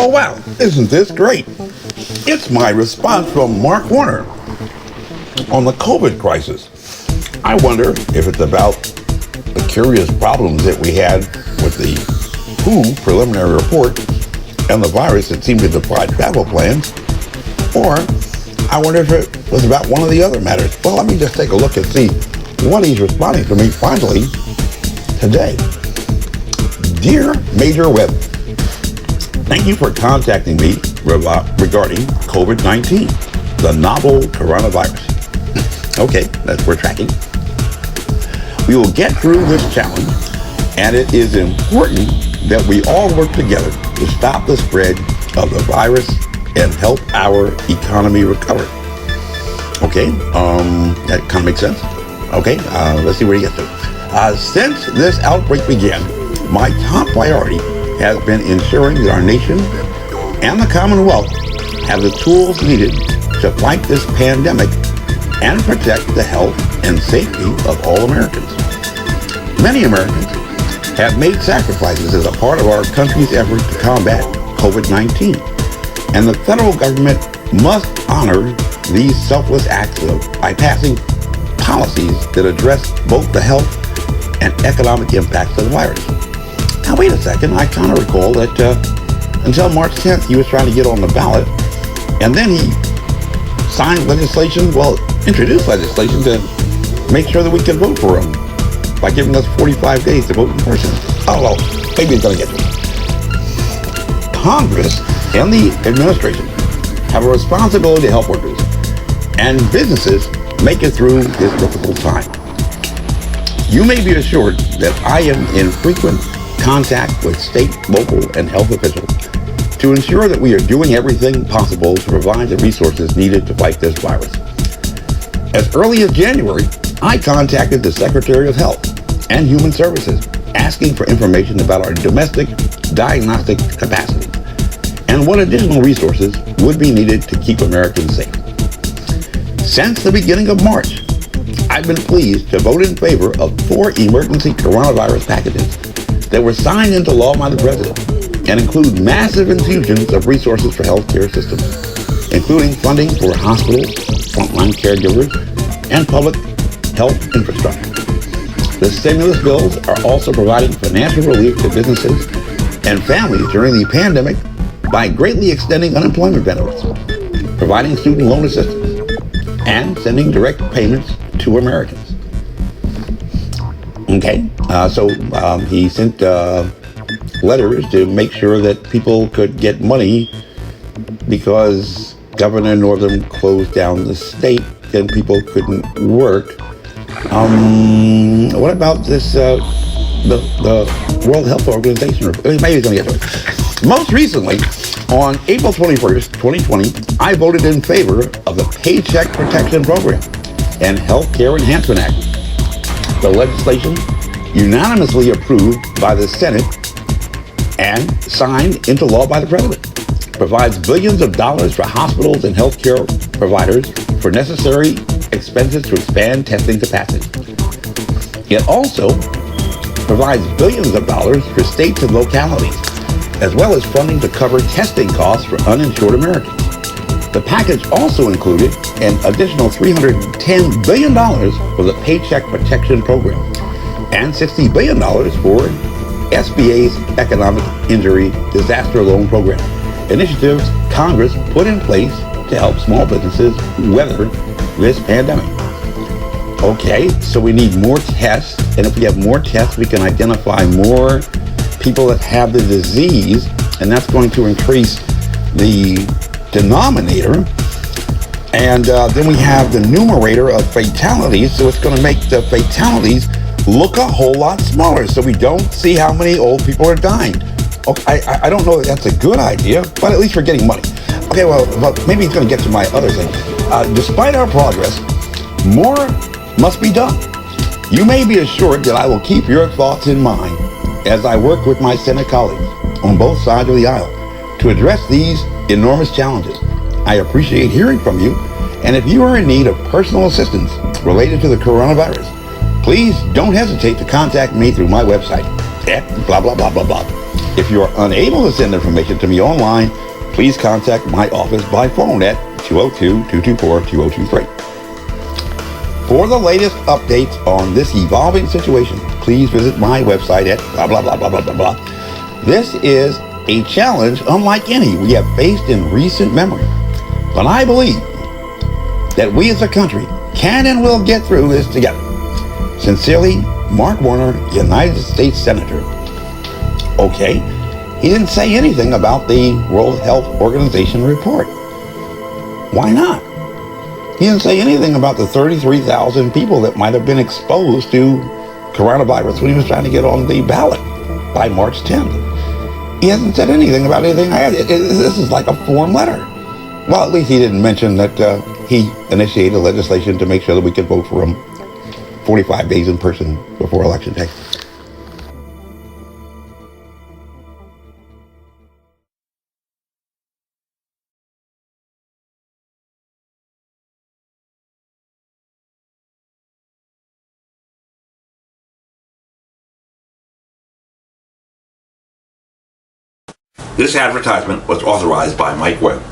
Oh wow, isn't this great? It's my response from Mark Warner on the COVID crisis. I wonder if it's about the curious problems that we had with the WHO preliminary report and the virus that seemed to defy travel plans, or I wonder if it was about one of the other matters. Well, let me just take a look and see what he's responding to me finally today. Dear Major Webb, thank you for contacting me regarding COVID-19, the novel coronavirus. Okay, we're tracking. We will get through this challenge, and it is important that we all work together to stop the spread of the virus and help our economy recover. Okay, that kind of makes sense. Okay, let's see where he gets to. Since this outbreak began, my top priority has been ensuring that our nation and the Commonwealth have the tools needed to fight this pandemic and protect the health and safety of all Americans. Many Americans have made sacrifices as a part of our country's effort to combat COVID-19, and the federal government must honor these selfless acts by passing policies that address both the health and economic impacts of the virus. Now wait a second, I kind of recall that until March 10th he was trying to get on the ballot, and then he signed legislation, introduced legislation to make sure that we could vote for him by giving us 45 days to vote in person. Oh well, maybe it's going to get to it. Congress and the administration have a responsibility to help workers and businesses make it through this difficult time. You may be assured that I am in frequent contact with state, local, and health officials to ensure that we are doing everything possible to provide the resources needed to fight this virus. As early as January, I contacted the Secretary of Health and Human Services asking for information about our domestic diagnostic capacity and what additional resources would be needed to keep Americans safe. Since the beginning of March, I've been pleased to vote in favor of 4 emergency coronavirus packages that were signed into law by the President and include massive infusions of resources for healthcare systems, including funding for hospitals, frontline caregivers, and public health infrastructure. The stimulus bills are also providing financial relief to businesses and families during the pandemic by greatly extending unemployment benefits, providing student loan assistance, and sending direct payments to Americans. Okay, so he sent letters to make sure that people could get money because Governor Northam closed down the state and people couldn't work. What about this, the World Health Organization? Maybe he's going to get to it. Most recently, on April 21st, 2020, I voted in favor of the Paycheck Protection Program and Health Care Enhancement Act. The legislation, unanimously approved by the Senate and signed into law by the President, provides billions of dollars for hospitals and healthcare providers for necessary expenses to expand testing capacity. It also provides billions of dollars for states and localities, as well as funding to cover testing costs for uninsured Americans. The package also included an additional $310 billion for the Paycheck Protection Program and $60 billion for SBA's Economic Injury Disaster Loan Program, initiatives Congress put in place to help small businesses weather this pandemic. Okay, so we need more tests, and if we have more tests, we can identify more people that have the disease, and that's going to increase the denominator. And then we have the numerator of fatalities, so it's going to make the fatalities look a whole lot smaller, so we don't see how many old people are dying. Okay, I don't know if that's a good idea, but at least we're getting money. Okay, well, maybe he's going to get to my other thing. Despite our progress, more must be done. You may be assured that I will keep your thoughts in mind as I work with my Senate colleagues on both sides of the aisle to address these enormous challenges. I appreciate hearing from you, and if you are in need of personal assistance related to the coronavirus, please don't hesitate to contact me through my website at blah, blah, blah, blah, blah. If you are unable to send information to me online, please contact my office by phone at 202-224-2023. For the latest updates on this evolving situation, please visit my website at blah, blah, blah, blah, blah, blah, blah. This is a challenge unlike any we have faced in recent memory. But I believe that we as a country can and will get through this together. Sincerely, Mark Warner, United States Senator. Okay, he didn't say anything about the World Health Organization report. Why not? He didn't say anything about the 33,000 people that might have been exposed to coronavirus when he was trying to get on the ballot by March 10th. He hasn't said anything about anything. This is like a form letter. Well, at least he didn't mention that he initiated legislation to make sure that we could vote for him 45 days in person before Election Day. This advertisement was authorized by Mike Webb.